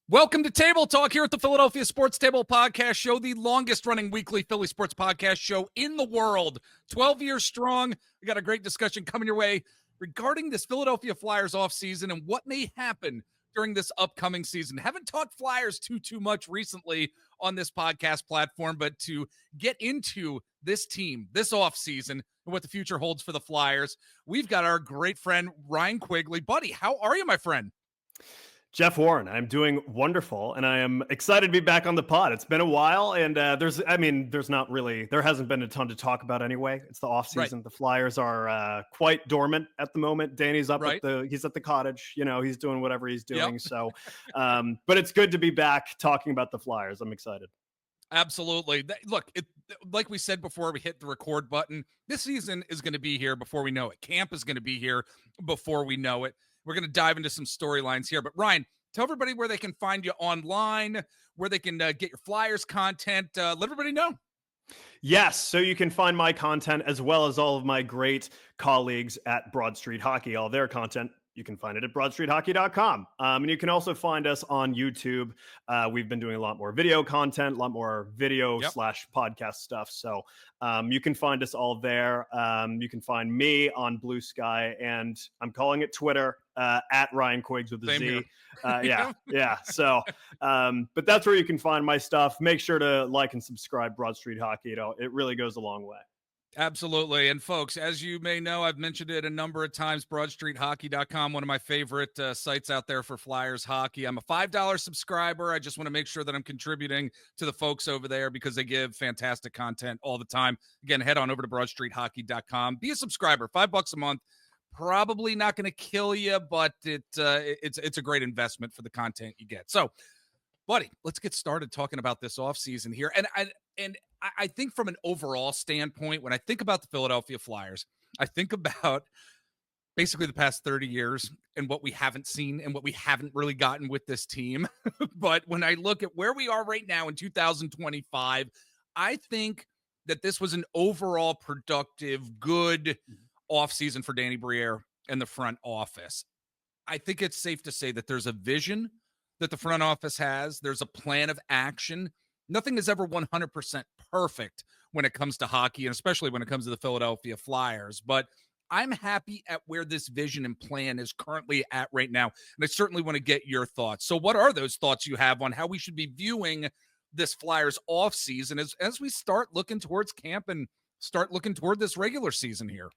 Welcome to Table Talk here at the Philadelphia Sports Table Podcast Show, the longest-running weekly Philly sports podcast show in the world. 12 years strong. We got a great discussion coming your way regarding this Philadelphia Flyers offseason and what may happen during this upcoming season. Haven't talked Flyers too much recently on this podcast platform, but to get into this team, this offseason, and what the future holds for the Flyers, we've got our great friend Ryan Quigley. Buddy, how are you, my friend? Jeff Warren, I'm doing wonderful, and I am excited to be back on the pod. It's been a while, and there hasn't been a ton to talk about anyway. It's the off season. Right. The Flyers are quite dormant at the moment. Danny's up Right. he's at the cottage. You know, he's doing whatever he's doing. Yep. So, but it's good to be back talking about the Flyers. I'm excited. Absolutely. Look, like we said before we hit the record button, this season is going to be here before we know it. Camp is going to be here before we know it. We're going to dive into some storylines here. But Ryan, tell everybody where they can find you online, where they can get your Flyers content. Let everybody know. Yes, so you can find my content as well as all of my great colleagues at Broad Street Hockey. All their content, you can find it at broadstreethockey.com. And you can also find us on YouTube. We've been doing a lot more video content, a lot more video / podcast stuff. So you can find us all there. You can find me on Blue Sky, and I'm calling it Twitter at Ryan Quiggs with a Z. Yeah. So, but that's where you can find my stuff. Make sure to like and subscribe Broad Street Hockey. It really goes a long way. Absolutely. And folks, as you may know, I've mentioned it a number of times, broadstreethockey.com, one of my favorite sites out there for Flyers hockey. I'm a $5 subscriber. I just want to make sure that I'm contributing to the folks over there because they give fantastic content all the time. Again, head on over to broadstreethockey.com. Be a subscriber, $5 a month. Probably not going to kill you, but it's a great investment for the content you get. So, buddy, let's get started talking about this offseason here. And I think from an overall standpoint, when I think about the Philadelphia Flyers, I think about basically the past 30 years and what we haven't seen and what we haven't really gotten with this team. But when I look at where we are right now in 2025, I think that this was an overall productive, good offseason for Danny Briere and the front office. I think it's safe to say that there's a vision that the front office has. There's a plan of action. Nothing is ever 100% perfect when it comes to hockey, and especially when it comes to the Philadelphia Flyers. But I'm happy at where this vision and plan is currently at right now. And I certainly want to get your thoughts. So what are those thoughts you have on how we should be viewing this Flyers offseason as we start looking towards camp and start looking toward this regular season here?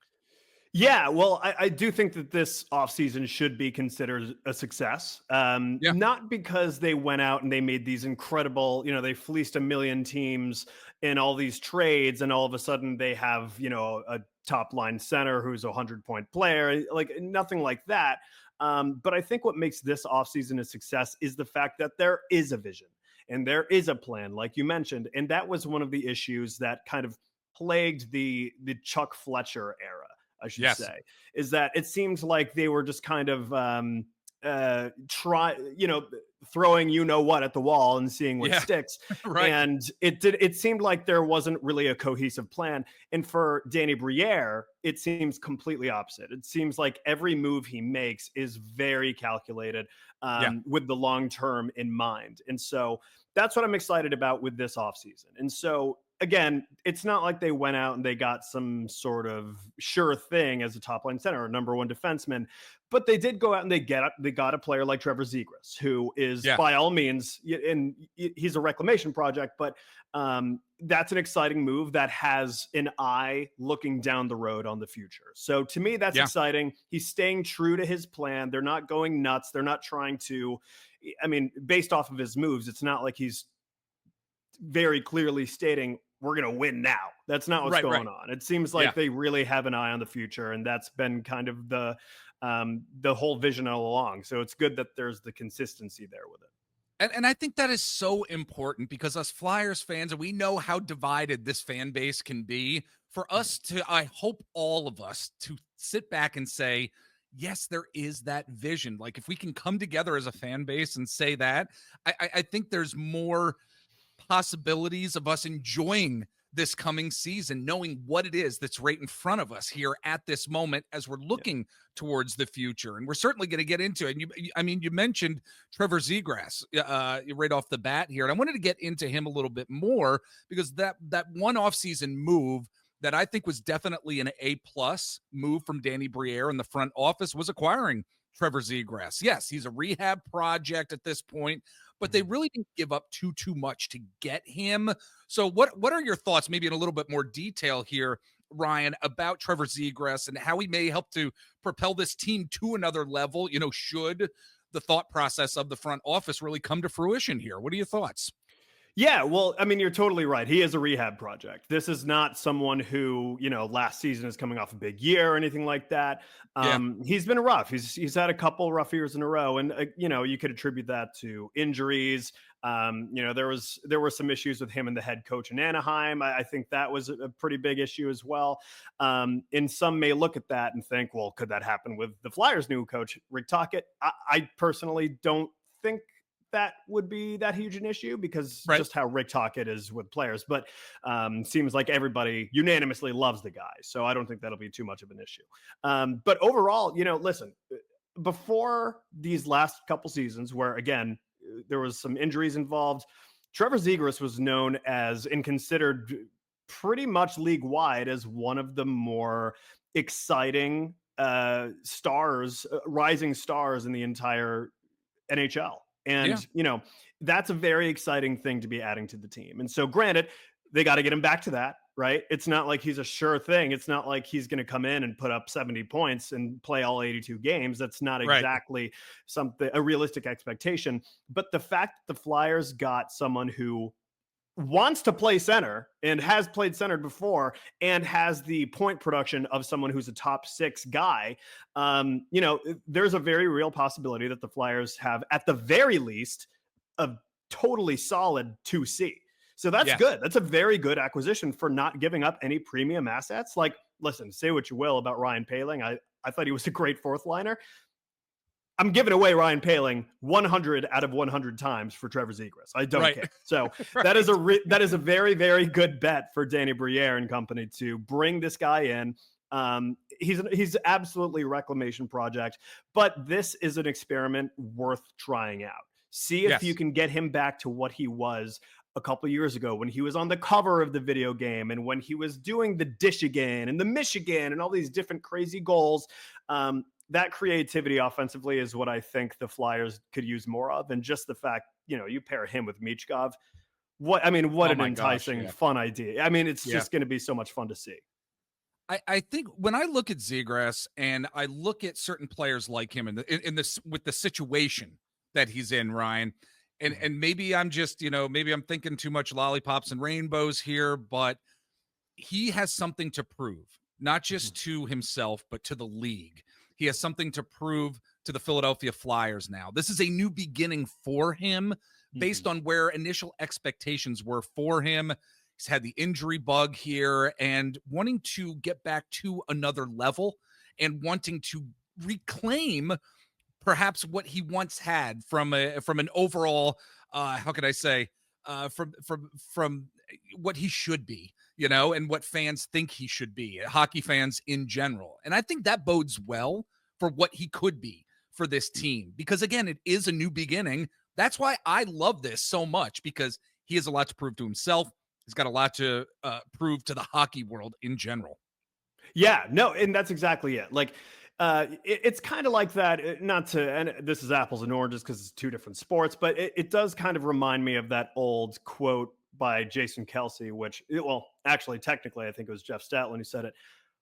Yeah, well, I do think that this offseason should be considered a success. Not because they went out and they made these incredible, they fleeced a million teams in all these trades, and all of a sudden they have, a top line center who's a 100-point player, like nothing like that. But I think what makes this offseason a success is the fact that there is a vision and there is a plan, like you mentioned. And that was one of the issues that kind of plagued the Chuck Fletcher era, I should say, is that it seems like they were just kind of throwing what at the wall and seeing what sticks. Right. And it seemed like there wasn't really a cohesive plan. And for Danny Briere, it seems completely opposite. It seems like every move he makes is very calculated with the long term in mind. And so that's what I'm excited about with this offseason. And so again, it's not like they went out and they got some sort of sure thing as a top line center or number one defenseman, but they did go out and they got a player like Trevor Zegras, who is by all means, and he's a reclamation project, but that's an exciting move that has an eye looking down the road on the future. So to me, that's exciting. He's staying true to his plan. They're not going nuts. They're not trying to, based off of his moves, it's not like he's very clearly stating we're going to win now. That's not what's going on. It seems like they really have an eye on the future, and that's been kind of the whole vision all along. So it's good that there's the consistency there with it. And I think that is so important because us Flyers fans, and we know how divided this fan base can be, for us to, I hope all of us to sit back and say, yes, there is that vision. Like if we can come together as a fan base and say that, I think there's more possibilities of us enjoying this coming season, knowing what it is that's right in front of us here at this moment as we're looking towards the future. And we're certainly going to get into it. And I mean, you mentioned Trevor Zegras right off the bat here, and I wanted to get into him a little bit more because that one offseason move that I think was definitely an A+ move from Danny Briere in the front office was acquiring Trevor Zegras. Yes, he's a rehab project at this point, but they really didn't give up too much to get him. So what are your thoughts, maybe in a little bit more detail here, Ryan, about Trevor Zegras and how he may help to propel this team to another level, should the thought process of the front office really come to fruition here? What are your thoughts? Yeah, well, I mean, you're totally right. He is a rehab project. This is not someone who, last season is coming off a big year or anything like that. Yeah. He's been rough. He's had a couple rough years in a row, and you could attribute that to injuries. There were some issues with him and the head coach in Anaheim. I think that was a pretty big issue as well. And some may look at that and think, well, could that happen with the Flyers' new coach, Rick Tocchet? I personally don't think that would be that huge an issue because just how Rick Tocchet is with players, but seems like everybody unanimously loves the guy. So I don't think that'll be too much of an issue. But overall, listen, before these last couple seasons where, again, there was some injuries involved, Trevor Zegras was known as and considered pretty much league wide as one of the more exciting rising stars in the entire NHL. And, that's a very exciting thing to be adding to the team. And so granted, they got to get him back to that, right? It's not like he's a sure thing. It's not like he's going to come in and put up 70 points and play all 82 games. That's not exactly a realistic expectation. But the fact that the Flyers got someone who wants to play center and has played center before and has the point production of someone who's a top 6 guy, there's a very real possibility that the Flyers have, at the very least, a totally solid 2C. So that's good. That's a very good acquisition for not giving up any premium assets. Like, listen, say what you will about Ryan Poehling. I thought he was a great fourth liner. I'm giving away Ryan Poehling 100 out of 100 times for Trevor Zegras. I don't care. So that is a very, very good bet for Danny Briere and company to bring this guy in. He's absolutely a reclamation project, but this is an experiment worth trying out. See if you can get him back to what he was a couple years ago when he was on the cover of the video game and when he was doing the Dishigan and the Michigan and all these different crazy goals. That creativity offensively is what I think the Flyers could use more of. And just the fact, you pair him with Michkov. What an enticing, fun idea. I mean, it's just going to be so much fun to see. I think when I look at Zegras and I look at certain players like him in this with the situation that he's in, Ryan, and maybe I'm just, maybe I'm thinking too much lollipops and rainbows here, but he has something to prove, not just to himself, but to the league. He has something to prove to the Philadelphia Flyers now. This is a new beginning for him based on where initial expectations were for him. He's had the injury bug here and wanting to get back to another level and wanting to reclaim perhaps what he once had from an overall, how could I say, from what he should be, and what fans think he should be, hockey fans in general. And I think that bodes well for what he could be for this team, because again, it is a new beginning. That's why I love this so much, because he has a lot to prove to himself. He's got a lot to prove to the hockey world in general. Yeah, no, and that's exactly it. Like, it's kind of like that, and this is apples and oranges because it's two different sports, but it does kind of remind me of that old quote by Jason Kelsey, which, well, actually, technically, I think it was Jeff Statland who said it.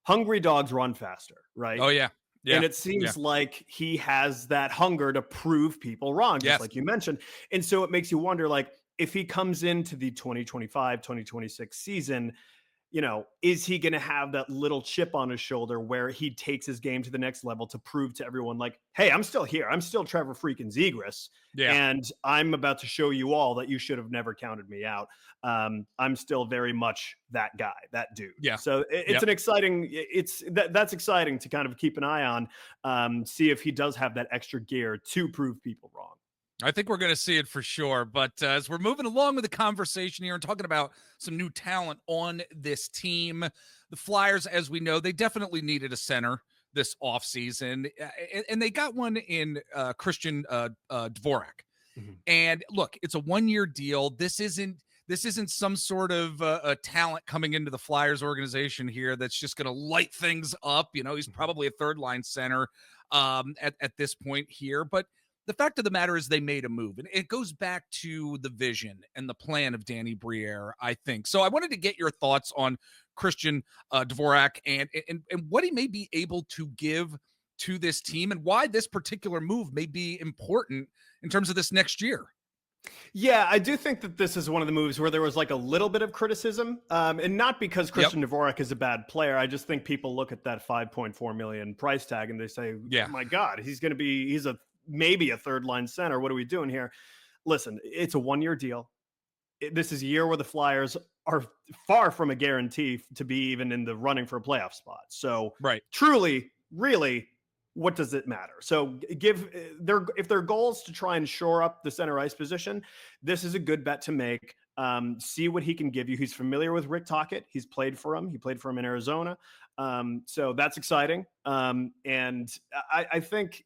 Hungry dogs run faster, right? Oh, yeah. Yeah. And it seems like he has that hunger to prove people wrong, just like you mentioned. And so it makes you wonder, like, if he comes into the 2025, 2026 season, is he going to have that little chip on his shoulder where he takes his game to the next level to prove to everyone, like, hey, I'm still here. I'm still Trevor freaking Zegras. And I'm about to show you all that you should have never counted me out. I'm still very much that guy, that dude. Yeah. So it's an exciting, that's exciting to kind of keep an eye on, see if he does have that extra gear to prove people wrong. I think we're going to see it for sure. But as we're moving along with the conversation here and talking about some new talent on this team, the Flyers, as we know, they definitely needed a center this offseason, and they got one in Christian Dvorak. Mhm. And look, it's a 1-year deal. This isn't some sort of a talent coming into the Flyers organization here that's just going to light things up. You know, he's Mhm. probably a third line center at this point here. But the fact of the matter is they made a move. And it goes back to the vision and the plan of Danny Briere, I think. So I wanted to get your thoughts on Christian Dvorak and what he may be able to give to this team and why this particular move may be important in terms of this next year. Yeah, I do think that this is one of the moves where there was like a little bit of criticism, and not because Yep. Christian Dvorak is a bad player. I just think people look at that 5.4 million price tag and they say, Yeah. "My God, he's a maybe a third line center. What are we doing here?" Listen, it's a 1-year deal. This is a year where the Flyers are far from a guarantee to be even in the running for a playoff spot. So Right. truly, really, what does it matter? So give their if their goal is to try and shore up the center ice position, this is a good bet to make. See what he can give you. He's familiar with Rick Tocchet. He's played for him. He played for him in Arizona. So that's exciting. And I think,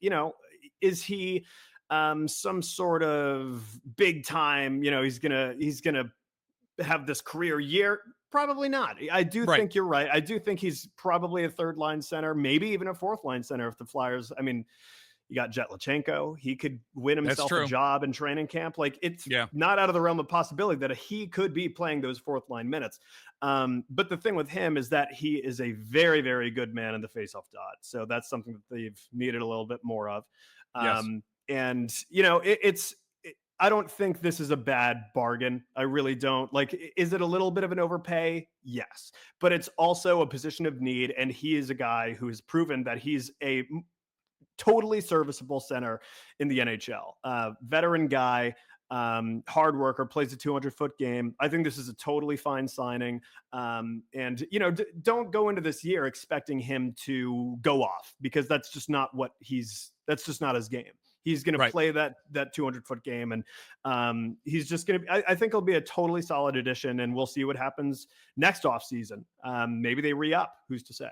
is he some sort of big time, he's gonna have this career year? Probably not. I do Right. think you're right. I do think he's probably a third line center, maybe even a fourth line center if the Flyers. I mean, you got Jetlachenko. He could win That's himself a true. job in training camp. Like, it's Yeah. not out of the realm of possibility that he could be playing those fourth line minutes. But the thing with him is that he is a very, very good man in the faceoff dot. So that's something that they've needed a little bit more of. Yes. And I don't think this is a bad bargain. I really don't. Like, is it a little bit of an overpay? Yes. But it's also a position of need. And he is a guy who has proven that he's a totally serviceable center in the NHL. Veteran guy, hard worker, plays a 200-foot game. I think this is a totally fine signing. And, don't go into this year expecting him to go off, because that's just not that's just not his game. He's going to Right. play that 200-foot game, and he's just going to. I think he'll be a totally solid addition, and we'll see what happens next offseason. Maybe they re-up. Who's to say?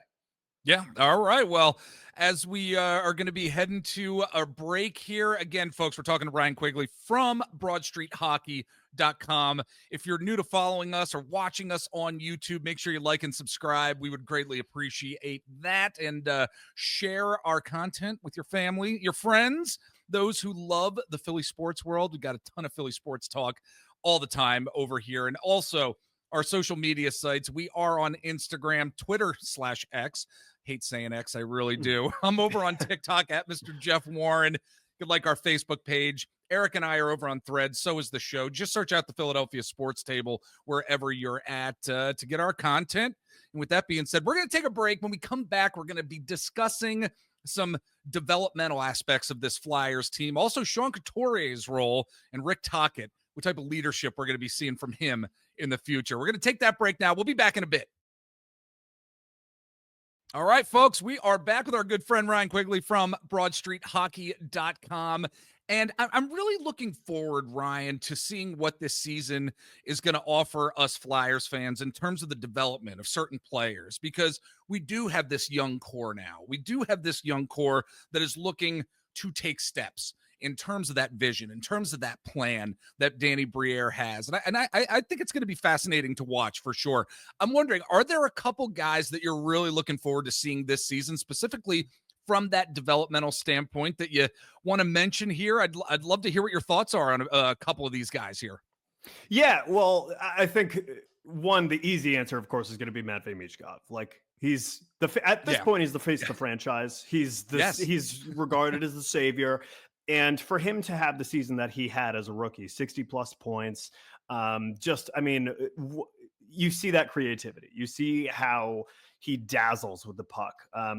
Yeah. All right. Well, as we are going to be heading to a break here, again, folks, we're talking to Ryan Quigley from BroadStreetHockey.com. If you're new to following us or watching us on YouTube, make sure you like and subscribe. We would greatly appreciate that. And share our content with your family, your friends, those who love the Philly sports world. We've got a ton of Philly sports talk all the time over here. And also, our social media sites. We are on Instagram, Twitter/X. Hate saying X, I really do. I'm over on TikTok at Mr. Jeff Warren. You can like our Facebook page. Eric and I are over on Threads. So is the show. Just search out the Philadelphia Sports Table wherever you're at to get our content. And with that being said, we're going to take a break. When we come back, we're going to be discussing some developmental aspects of this Flyers team. Also, Sean Couturier's role and Rick Tocchet, what type of leadership we're going to be seeing from him in the future. We're going to take that break now. We'll be back in a bit. All right, folks, we are back with our good friend Ryan Quigley from BroadStreetHockey.com. And I'm really looking forward, Ryan, to seeing what this season is going to offer us Flyers fans in terms of the development of certain players, because we do have this young core now. We do have this young core that is looking to take steps in terms of that vision, in terms of that plan that Danny Briere has. And I think it's going to be fascinating to watch for sure. I'm wondering, are there a couple guys that you're really looking forward to seeing this season, specifically from that developmental standpoint, that you want to mention here? I'd love to hear what your thoughts are on a couple of these guys here. Yeah, well, I think the easy answer, of course, is going to be Matvei Michkov. Like, at this point, he's the face of the franchise. He's regarded as the savior. And for him to have the season that he had as a rookie, 60 plus points, you see that creativity. You see how he dazzles with the puck.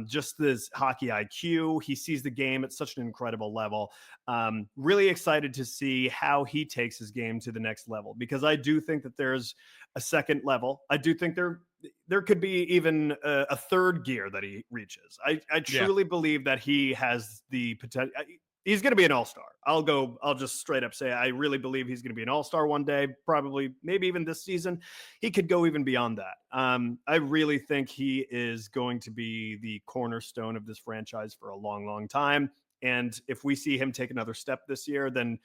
Just this hockey IQ. He sees the game at such an incredible level. Really excited to see how he takes his game to the next level, because I do think that there's a second level. I do think there could be even a third gear that he reaches. I truly believe that he has the potential. he's going to be an all-star. I'll just straight up say, I really believe he's going to be an all-star one day, probably, maybe even this season. He could go even beyond that. I really think he is going to be the cornerstone of this franchise for a long, long time. And if we see him take another step this year, then,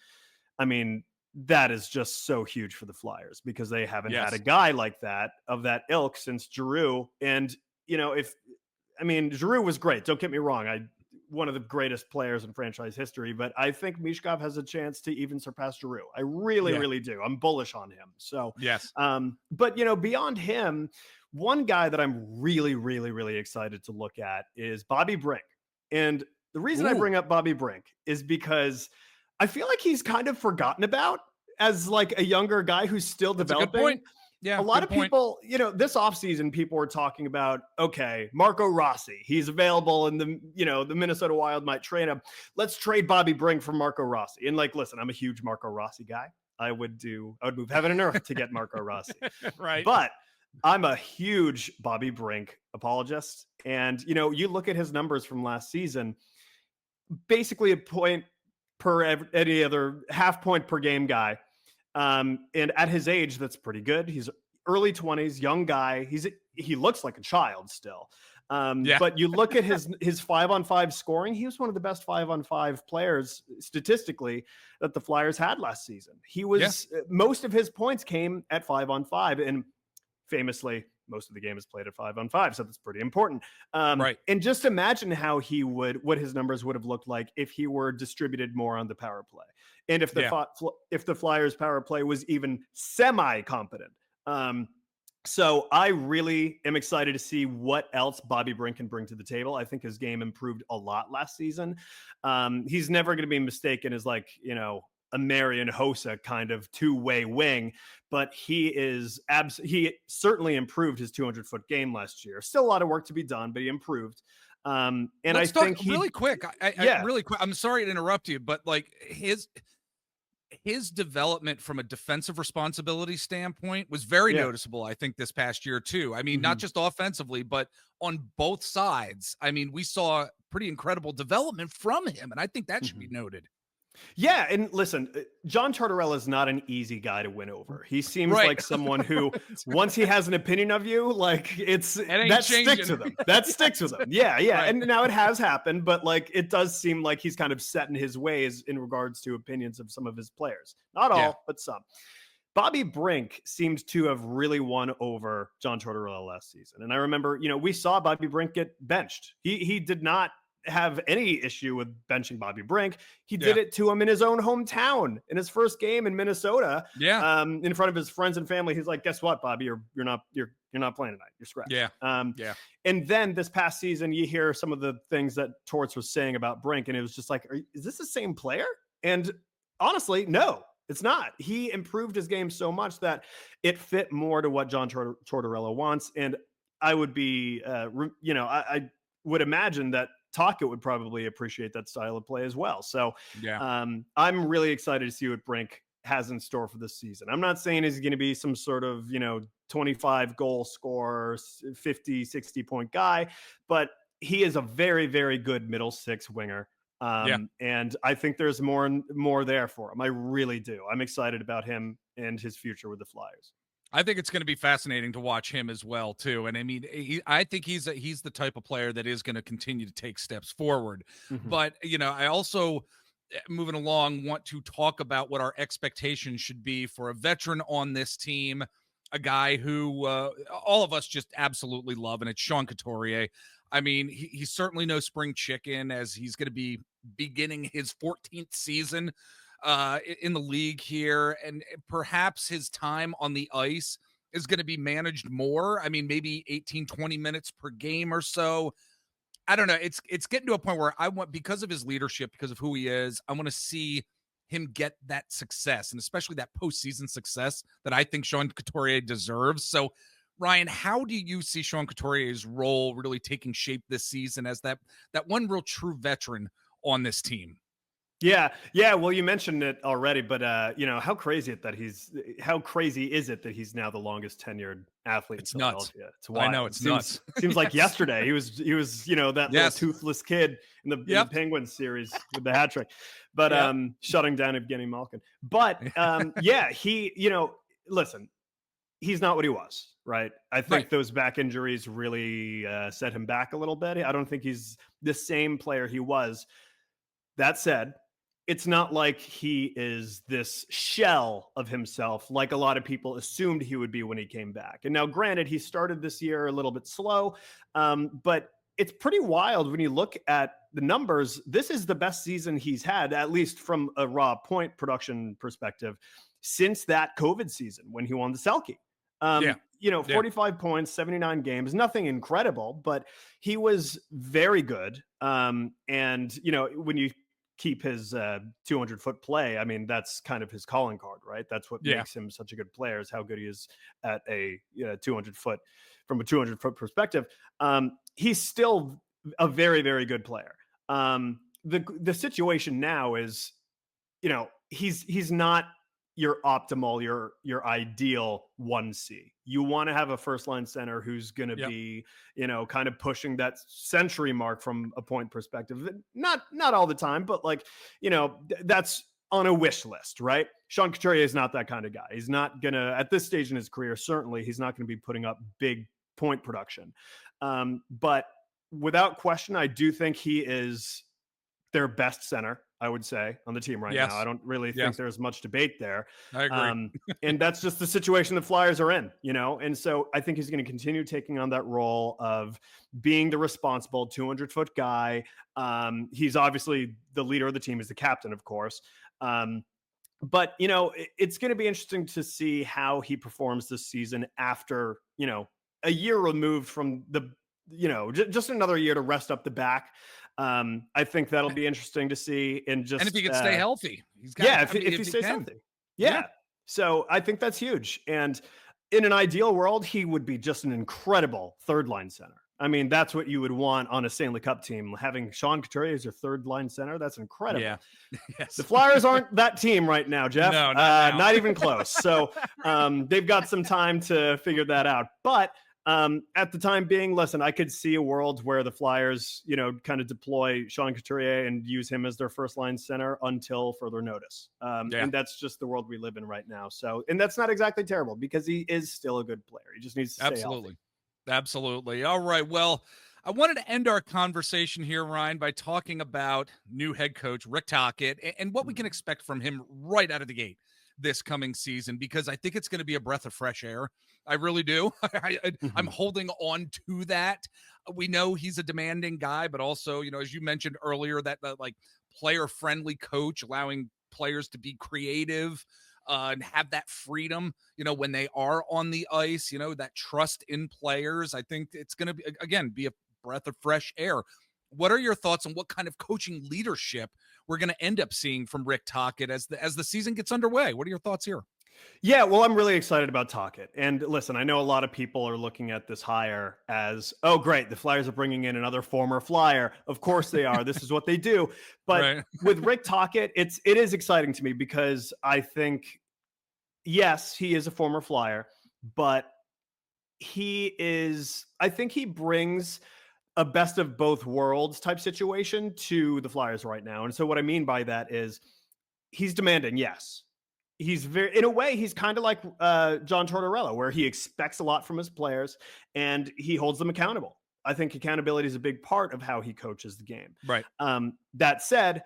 I mean, that is just so huge for the Flyers, because they haven't had a guy like that, of that ilk, since Giroux. And, Giroux was great. Don't get me wrong. One of the greatest players in franchise history, but I think Mishkov has a chance to even surpass Giroux. I really, really do. I'm bullish on him. So, yes. But beyond him, one guy that I'm really, really, really excited to look at is Bobby Brink. And the reason I bring up Bobby Brink is because I feel like he's kind of forgotten about as like a younger guy who's still developing. That's a good point. Yeah, a lot of people, this offseason, people were talking about, okay, Marco Rossi, he's available, and the Minnesota Wild might trade him. Let's trade Bobby Brink for Marco Rossi. And listen, I'm a huge Marco Rossi guy. I would move heaven and earth to get Marco Rossi. Right. But I'm a huge Bobby Brink apologist. And, you look at his numbers from last season, basically a point per any other half point per game guy. And at his age, that's pretty good. He's early 20s, young guy. He looks like a child still. But you look at his 5-on-5 scoring, he was one of the best 5-on-5 players statistically that the Flyers had last season. Most of his points came at 5-on-5, and famously, most of the game is played at 5-on-5, so that's pretty important. Right. And just imagine how what his numbers would have looked like if he were distributed more on the power play, and if the Flyers power play was even semi-competent. So I really am excited to see what else Bobby Brink can bring to the table. I think his game improved a lot last season. He's never going to be mistaken as a Marian Hossa kind of two-way wing, but he certainly improved his 200-foot game last year. Still a lot of work to be done, but he improved. And Let's think really quick. Really quick. I'm sorry to interrupt you, but his development from a defensive responsibility standpoint was very noticeable, I think, this past year too. I mean, not just offensively, but on both sides. I mean, we saw pretty incredible development from him, and I think that should be noted. Yeah, and listen, John Tortorella is not an easy guy to win over. He seems like someone who, once he has an opinion of you, that sticks with him. That sticks with him. Yeah. Right. And now it has happened, but it does seem like he's kind of set in his ways in regards to opinions of some of his players. Not all, but some. Bobby Brink seems to have really won over John Tortorella last season. And I remember, we saw Bobby Brink get benched. He did not have any issue with benching Bobby Brink. He did it to him in his own hometown in his first game in Minnesota. In front of his friends and family. He's like, guess what, Bobby, you're not playing tonight. You're scratched. And then this past season, you hear some of the things that Torts was saying about Brink, and it was just like, is this the same player? And honestly, no, it's not. He improved his game so much that it fit more to what John Tortorella wants. And I would be, I would imagine that Tocchet would probably appreciate that style of play as well. So I'm really excited to see what Brink has in store for this season. I'm not saying he's going to be some sort of, 25 goal scorer, 50, 60 point guy, but he is a very, very good middle six winger. And I think there's more there for him. I really do. I'm excited about him and his future with the Flyers. I think it's going to be fascinating to watch him as well too. And I mean, I think he's the type of player that is going to continue to take steps forward. But, I also, moving along, want to talk about what our expectations should be for a veteran on this team, a guy who all of us just absolutely love, and it's Sean Couturier. I mean, he's certainly no spring chicken, as he's going to be beginning his 14th season in the league here, and perhaps his time on the ice is going to be managed more. I mean, maybe 18, 20 minutes per game or so. I don't know. It's getting to a point where I want, because of his leadership, because of who he is, I want to see him get that success, and especially that postseason success that I think Sean Couturier deserves. So, Ryan, how do you see Sean Couturier's role really taking shape this season as that one real true veteran on this team? Yeah. Well, you mentioned it already, but how crazy is it that he's now the longest tenured athlete in It's nuts. Philadelphia? It's I wild. know, It it's seems nuts. seems like Yes. yesterday he was that little Yes. toothless kid in the Yep. Penguins series with the hat trick, but Yep. shutting down Evgeny Malkin. But he listen, he's not what he was, right? I Right. think those back injuries really set him back a little bit. I don't think he's the same player he was. That said, it's not like he is this shell of himself like a lot of people assumed he would be when he came back. And now, granted, he started this year a little bit slow, but it's pretty wild when you look at the numbers. This is the best season he's had, at least from a raw point production perspective, since that COVID season when he won the Selke. Yeah. 45 points, 79 games, nothing incredible, but he was very good. And when you keep his 200-foot play, I mean, that's kind of his calling card, right? That's what Yeah. makes him such a good player, is how good he is at a 200-foot, from a 200-foot perspective. He's still a very, very good player. The situation now is, he's not your optimal, your ideal 1C. You want to have a first line center who's going to Yep. be, kind of pushing that century mark from a point perspective. Not all the time, but that's on a wish list, right? Sean Couturier is not that kind of guy. He's not going to, at this stage in his career, certainly he's not going to be putting up big point production. But without question, I do think he is their best center, I would say, on the team right now. I don't really think there's much debate there. I agree. And that's just the situation the Flyers are in, and so I think he's going to continue taking on that role of being the responsible 200-foot guy. He's obviously the leader of the team, is the captain, of course. But it's going to be interesting to see how he performs this season after a year removed from the just another year to rest up the back. I think that'll be interesting to see. And if he can stay healthy, he's got. If he stays healthy, yeah. So I think that's huge. And in an ideal world, he would be just an incredible third line center. I mean, that's what you would want on a Stanley Cup team. Having Sean Couturier as your third line center, that's incredible. Yeah. Yes. The Flyers aren't that team right now, Jeff. No, not even close. So they've got some time to figure that out. But at the time being, listen, I could see a world where the Flyers, kind of deploy Sean Couturier and use him as their first line center until further notice. And that's just the world we live in right now. So, and that's not exactly terrible, because he is still a good player. He just needs to stay healthy. Absolutely. All right. Well, I wanted to end our conversation here, Ryan, by talking about new head coach Rick Tocchet and what we can expect from him right out of the gate this coming season, because I think it's going to be a breath of fresh air. I really do. I'm holding on to that. We know he's a demanding guy, but also, as you mentioned earlier, that like player-friendly coach, allowing players to be creative and have that freedom, when they are on the ice, that trust in players. I think it's going to be, again, be a breath of fresh air. What are your thoughts on what kind of coaching leadership we're going to end up seeing from Rick Tocchet as the season gets underway? What are your thoughts here? Yeah, well, I'm really excited about Tocchet. And listen, I know a lot of people are looking at this hire as, oh, great, the Flyers are bringing in another former Flyer. Of course they are. This is what they do. But with Rick Tocchet, it is exciting to me, because I think, yes, he is a former Flyer, but I think he brings a best of both worlds type situation to the Flyers right now. And so what I mean by that is he's demanding, yes. He's in a way, he's kind of like John Tortorella, where he expects a lot from his players and he holds them accountable. I think accountability is a big part of how he coaches the game. Right. That said,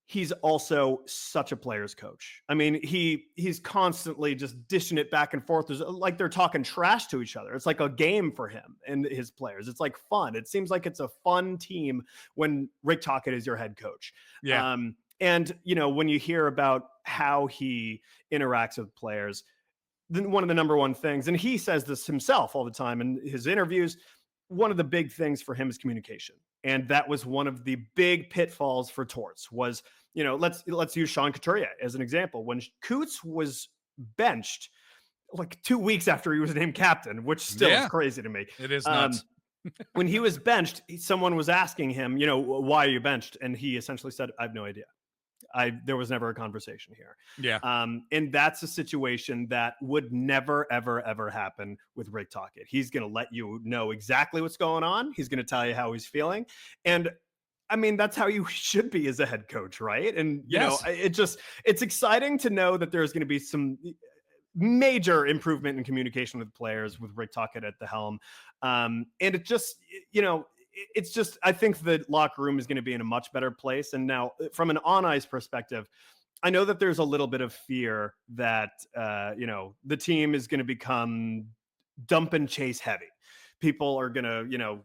he's also such a player's coach. I mean, he's constantly just dishing it back and forth. There's like they're talking trash to each other. It's like a game for him and his players. It's like fun. It seems like it's a fun team when Rick Tocchet is your head coach. Yeah. And, when you hear about how he interacts with players, then one of the number one things, and he says this himself all the time in his interviews, one of the big things for him is communication. And that was one of the big pitfalls for Torts was, let's use Sean Couturier as an example. When Coots was benched like 2 weeks after he was named captain, which still is crazy to me. It is nuts. When he was benched, someone was asking him, why are you benched? And he essentially said, I have no idea. there was never a conversation here. Yeah. And that's a situation that would never, ever, ever happen with Rick Tocchet. He's going to let you know exactly what's going on. He's going to tell you how he's feeling. And I mean, that's how you should be as a head coach, right? And, it's exciting to know that there's going to be some major improvement in communication with players with Rick Tocchet at the helm. And it just, it's just, I think the locker room is going to be in a much better place. And now from an on-ice perspective, I know that there's a little bit of fear that, the team is going to become dump and chase heavy. People are going to,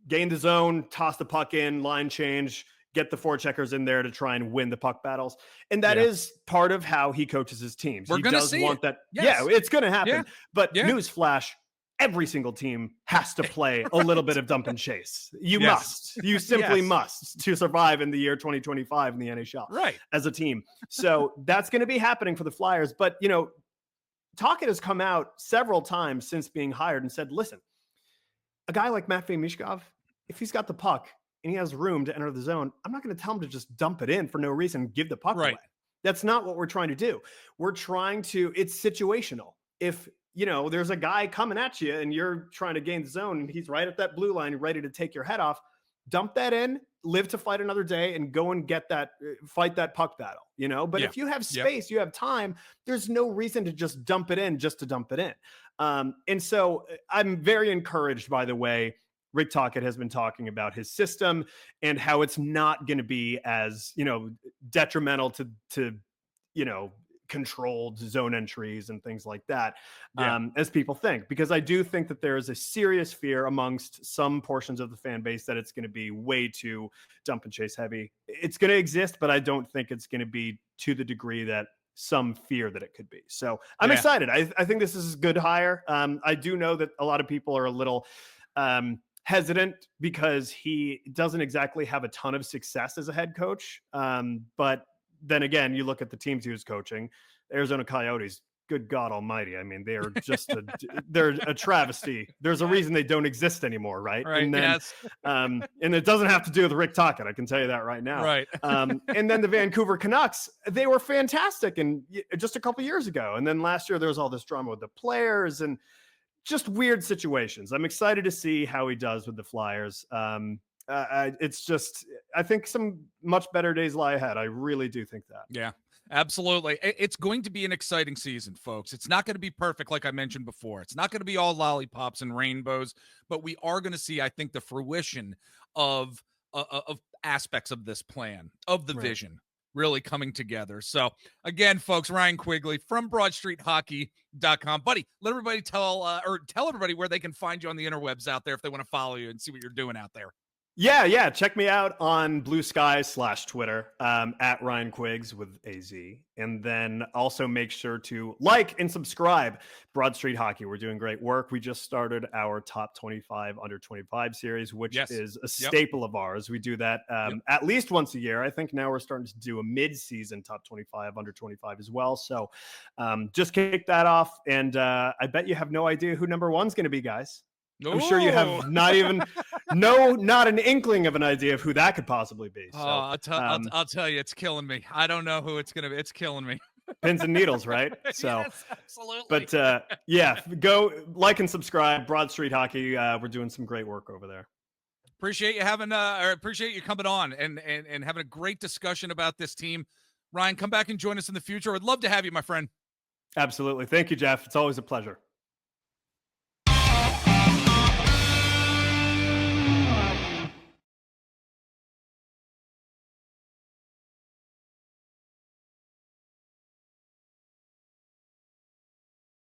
gain the zone, toss the puck in, line change, get the forecheckers in there to try and win the puck battles. And that is part of how he coaches his teams. We're going to see want it. that. Yes. Yeah, it's going to happen. Yeah. But newsflash, every single team has to play a little bit of dump and chase. You simply must to survive in the year 2025 in the NHL as a team. So that's going to be happening for the Flyers. But, Tocchet has come out several times since being hired and said, listen, a guy like Matvei Mishkov, if he's got the puck and he has room to enter the zone, I'm not going to tell him to just dump it in for no reason, give the puck away. That's not what we're trying to do. We're trying to, it's situational. If, there's a guy coming at you and you're trying to gain the zone and he's right at that blue line, ready to take your head off, dump that in, live to fight another day and go and get that, fight that puck battle, But if you have space, you have time, there's no reason to just dump it in just to dump it in. And so I'm very encouraged by the way Rick Tocchet has been talking about his system and how it's not going to be as, detrimental to controlled zone entries and things like that as people think, because I do think that there is a serious fear amongst some portions of the fan base that it's going to be way too dump and chase heavy. It's going to exist, but I don't think it's going to be to the degree that some fear that it could be. So I'm excited. I think this is a good hire. I do know that a lot of people are a little hesitant because he doesn't exactly have a ton of success as a head coach. But then again, you look at the teams he was coaching, Arizona Coyotes, good God almighty. I mean, they're just they're a travesty. There's a reason they don't exist anymore. Right. And then, and it doesn't have to do with Rick Tocchet. I can tell you that right now. Right. And then the Vancouver Canucks, they were fantastic. And just a couple years ago. And then last year, there was all this drama with the players and just weird situations. I'm excited to see how he does with the Flyers. It's just, I think some much better days lie ahead. I really do think that. Yeah, absolutely. It's going to be an exciting season, folks. It's not going to be perfect, like I mentioned before. It's not going to be all lollipops and rainbows, but we are going to see, I think, the fruition of aspects of this plan, of the vision really coming together. So again, folks, Ryan Quigley from BroadStreetHockey.com. Buddy, let everybody tell everybody where they can find you on the interwebs out there if they want to follow you and see what you're doing out there. Yeah. Check me out on Blue Sky /Twitter at Ryan Quiggs with AZ. And then also make sure to like and subscribe Broad Street Hockey. We're doing great work. We just started our top 25 under 25 series, which is a staple of ours. We do that at least once a year. I think now we're starting to do a mid-season top 25 under 25 as well. So just kick that off. And I bet you have no idea who number one's going to be, guys. I'm sure you have not an inkling of an idea of who that could possibly be. So, I'll tell you, it's killing me. I don't know who it's going to be. It's killing me. Pins and needles, right? So, yes, absolutely. But go like and subscribe. Broad Street Hockey. We're doing some great work over there. Appreciate you appreciate you coming on and having a great discussion about this team. Ryan, come back and join us in the future. I'd love to have you, my friend. Absolutely. Thank you, Jeff. It's always a pleasure.